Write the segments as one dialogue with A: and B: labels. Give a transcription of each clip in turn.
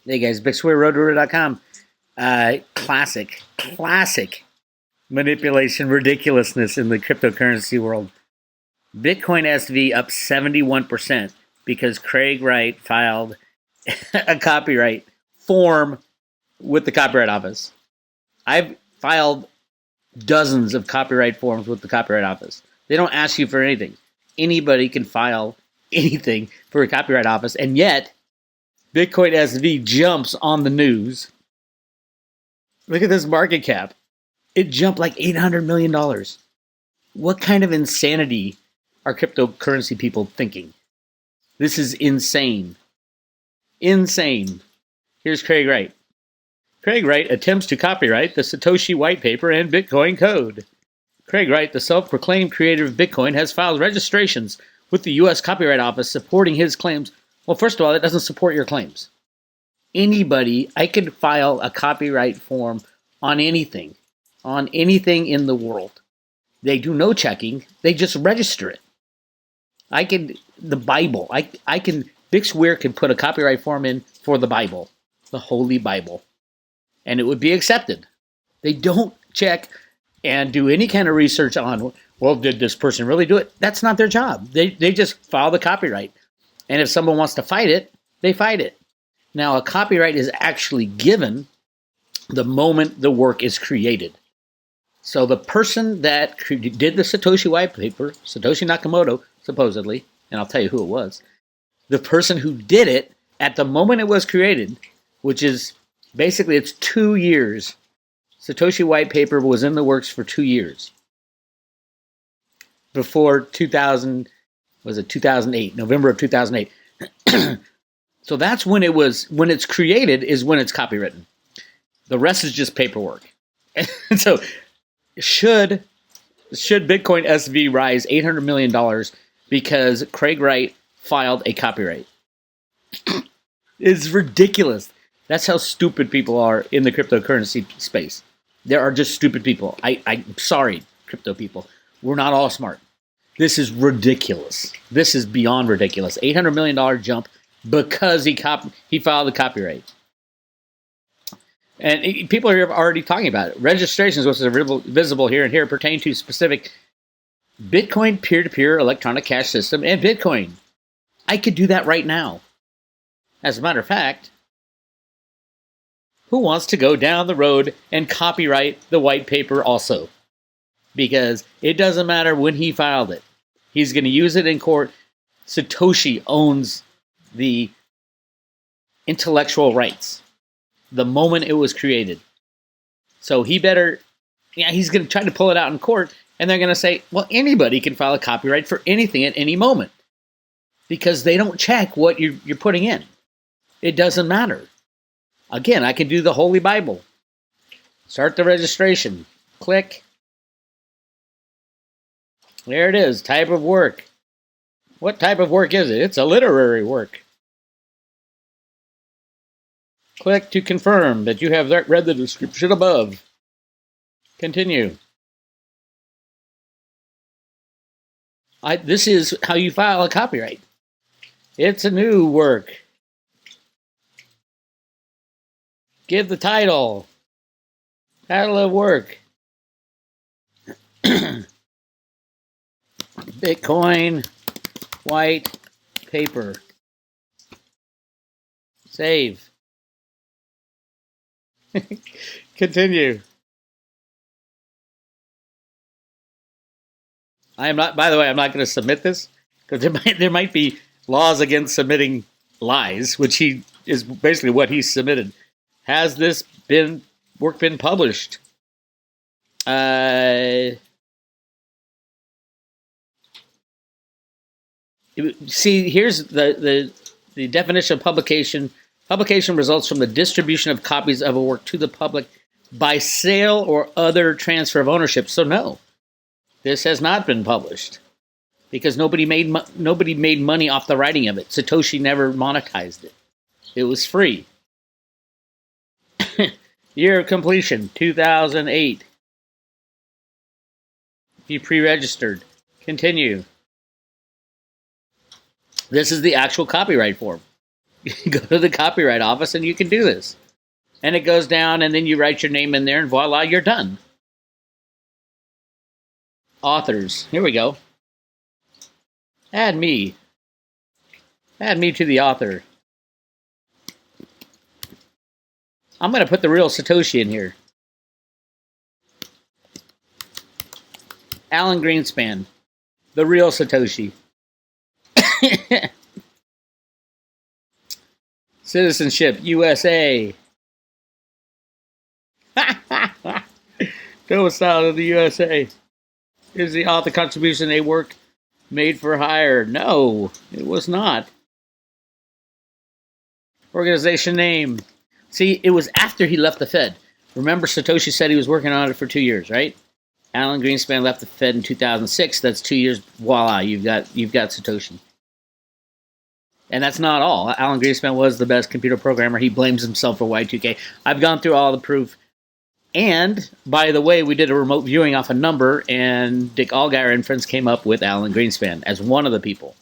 A: Hey guys, BigSquareRoadRunner.com. Classic manipulation, ridiculousness in the cryptocurrency world. Bitcoin SV up 71% because Craig Wright filed a copyright form with the Copyright Office. I've filed dozens of copyright forms with the Copyright Office. They don't ask you for anything. Anybody can file anything for a Copyright Office, and yet Bitcoin SV jumps on the news. Look at this market cap. It jumped like $800 million. What kind of insanity are cryptocurrency people thinking? This is insane. Insane. Here's Craig Wright. Craig Wright attempts to copyright the Satoshi white paper and Bitcoin code. Craig Wright, the self-proclaimed creator of Bitcoin, has filed registrations with the U.S. Copyright Office supporting his claims. Well, first of all, it doesn't support your claims. Anybody, I could file a copyright form on anything in the world. They do no checking. They just register it. The Bible. Bix Weir can put a copyright form in for the Bible, the Holy Bible, and it would be accepted. They don't check and do any kind of research on, well, did this person really do it? That's not their job. They just file the copyright. And if someone wants to fight it, they fight it. Now, a copyright is actually given the moment the work is created. So the person that did the Satoshi white paper, Satoshi Nakamoto, supposedly, and I'll tell you who it was, the person who did it at the moment it was created, which is basically it's 2 years. Satoshi white paper was in the works for 2 years. Before 2008, November of 2008. So that's when it's created is when it's copywritten. The rest is just paperwork. And so should Bitcoin SV rise $800 million because Craig Wright filed a copyright? It's ridiculous. That's how stupid people are in the cryptocurrency space. There are just stupid people. I'm sorry, crypto people. We're not all smart. This is ridiculous. This is beyond ridiculous. $800 million jump because he filed the copyright. And people are already talking about it. Registrations, which are visible here and here, pertain to specific Bitcoin peer-to-peer electronic cash system and Bitcoin. I could do that right now. As a matter of fact, who wants to go down the road and copyright the white paper also? Because it doesn't matter when he filed it. He's going to use it in court. Satoshi owns the intellectual rights the moment it was created. So he's going to try to pull it out in court, and they're going to say, well, anybody can file a copyright for anything at any moment. Because they don't check what you're putting in. It doesn't matter. Again, I can do the Holy Bible. Start the registration. Click. There it is. Type of work. What type of work is it? It's a literary work. Click to confirm that you have read the description above. Continue. This is how you file a copyright. It's a new work. Give the title. Title of work. Bitcoin white paper. Save. Continue. By the way, I'm not going to submit this because there might be laws against submitting lies, which is basically what he submitted. Has this work been published? See, here's the definition of publication. Publication results from the distribution of copies of a work to the public by sale or other transfer of ownership. So no, this has not been published because nobody made money off the writing of it. Satoshi never monetized it. It was free. Year of completion, 2008. You pre-registered. Continue. This is the actual copyright form. Go to the copyright office and you can do this. And it goes down, and then you write your name in there, and voila, you're done. Authors. Here we go. Add me. Add me to the author. I'm going to put the real Satoshi in here. Alan Greenspan. The real Satoshi. Citizenship, USA. Domicile of the USA. Is the author contribution a work made for hire? No, it was not. Organization name. See, it was after he left the Fed. Remember, Satoshi said he was working on it for 2 years, right? Alan Greenspan left the Fed in 2006. That's 2 years. Voila, you've got Satoshi. And that's not all. Alan Greenspan was the best computer programmer. He blames himself for Y2K. I've gone through all the proof. And, by the way, we did a remote viewing off a number, and Dick Allgaier and friends came up with Alan Greenspan as one of the people.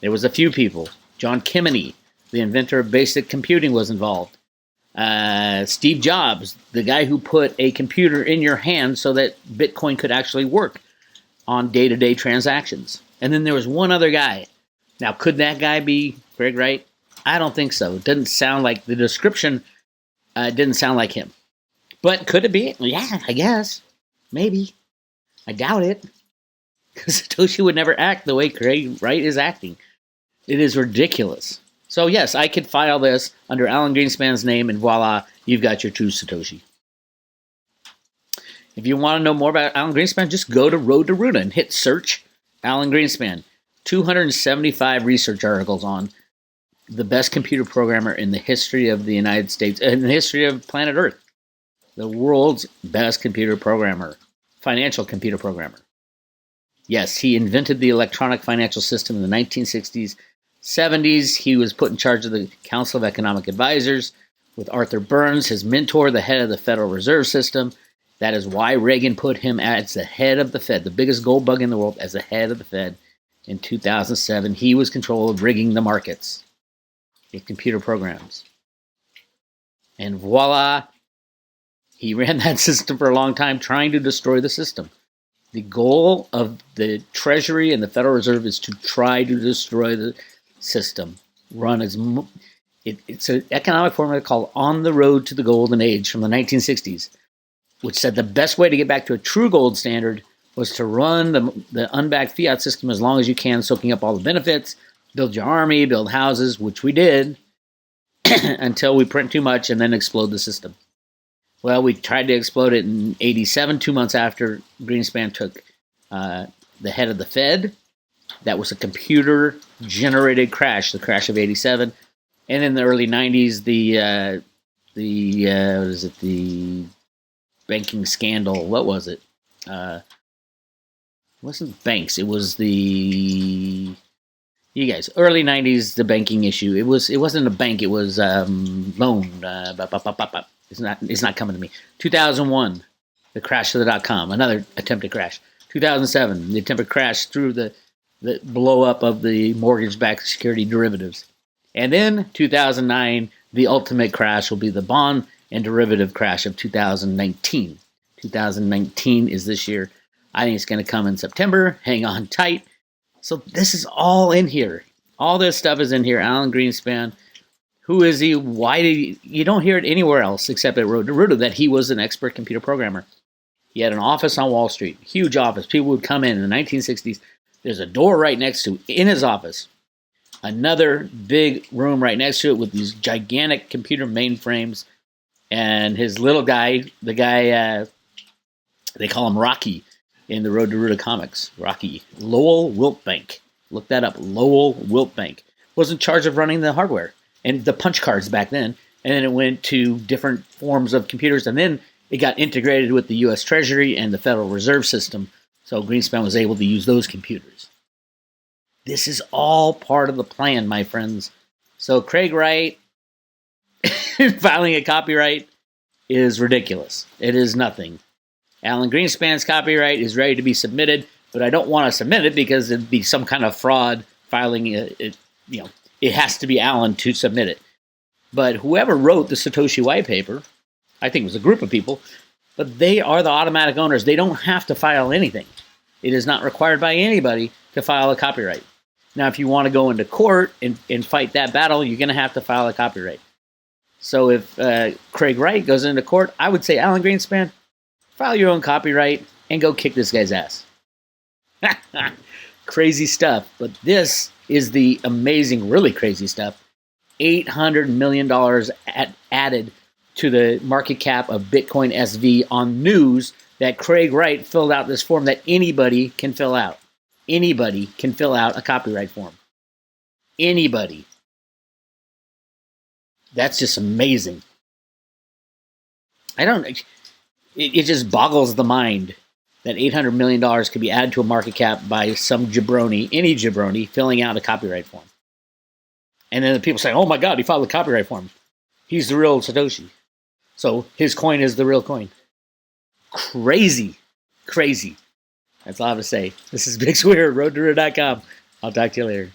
A: There was a few people. John Kimmeny, the inventor of basic computing, was involved. Steve Jobs, the guy who put a computer in your hand so that Bitcoin could actually work on day-to-day transactions. And then there was one other guy. Now, could that guy be Craig Wright? I don't think so. It doesn't sound like the description. Didn't sound like him. But could it be? Yeah, I guess. Maybe. I doubt it. Because Satoshi would never act the way Craig Wright is acting. It is ridiculous. So yes, I could file this under Alan Greenspan's name, and voila, you've got your true Satoshi. If you want to know more about Alan Greenspan, just go to Road to Ruta and hit search Alan Greenspan. 275 research articles on the best computer programmer in the history of the United States, in the history of planet Earth. The world's best computer programmer, financial computer programmer. Yes, he invented the electronic financial system in the 1960s, 70s. He was put in charge of the Council of Economic Advisors with Arthur Burns, his mentor, the head of the Federal Reserve System. That is why Reagan put him as the head of the Fed, the biggest gold bug in the world, as the head of the Fed. In 2007, he was control of rigging the markets with computer programs. And voila, he ran that system for a long time, trying to destroy the system. The goal of the Treasury and the Federal Reserve is to try to destroy the system. It's an economic formula called On the Road to the Golden Age from the 1960s, which said the best way to get back to a true gold standard was to run the unbacked fiat system as long as you can, soaking up all the benefits, build your army, build houses, which we did, until we print too much and then explode the system. Well, we tried to explode it in 87, 2 months after Greenspan took the head of the Fed. That was a computer-generated crash, the crash of 87. And in the early 90s, the banking scandal. What was it? It wasn't banks. It was early 90s, the banking issue. It wasn't a bank. It was loan. It's not coming to me. 2001, the crash of the .com, another attempted crash. 2007, the attempted crash through the blow up of the mortgage-backed security derivatives. And then 2009, the ultimate crash will be the bond and derivative crash of 2019. 2019 is this year. I think it's going to come in September. Hang on tight. So this is all in here. All this stuff is in here. Alan Greenspan. Who is he? Why did you don't hear it anywhere else except at Road to Ruta that he was an expert computer programmer. He had an office on Wall Street, huge office. People would come in the 1960s. There's a door right next to in his office. Another big room right next to it with these gigantic computer mainframes. And his little guy, the guy, they call him Rocky in the Road to Ruta comics. Rocky. Lowell Willbank. Look that up. Lowell Willbank. Was in charge of running the hardware and the punch cards back then. And then it went to different forms of computers. And then it got integrated with the U.S. Treasury and the Federal Reserve System. So Greenspan was able to use those computers. This is all part of the plan, my friends. So Craig Wright filing a copyright is ridiculous. It is nothing. Alan Greenspan's copyright is ready to be submitted, but I don't want to submit it because it'd be some kind of fraud filing it. it has to be Alan to submit it. But whoever wrote the Satoshi white paper, I think it was a group of people, but they are the automatic owners. They don't have to file anything. It is not required by anybody to file a copyright. Now, if you want to go into court and fight that battle, you're going to have to file a copyright. So if Craig Wright goes into court, I would say, Alan Greenspan, file your own copyright and go kick this guy's ass. Crazy stuff. But this is the amazing, really crazy stuff. $800 million added to the market cap of Bitcoin SV on news that Craig Wright filled out this form that anybody can fill out. Anybody can fill out a copyright form. Anybody. That's just amazing. It just boggles the mind that $800 million could be added to a market cap by some jabroni, any jabroni, filling out a copyright form. And then the people say, oh my God, he filed a copyright form. He's the real Satoshi. So his coin is the real coin. Crazy. Crazy. That's all I have to say. This is Big Weir, roadtoruin.com. I'll talk to you later.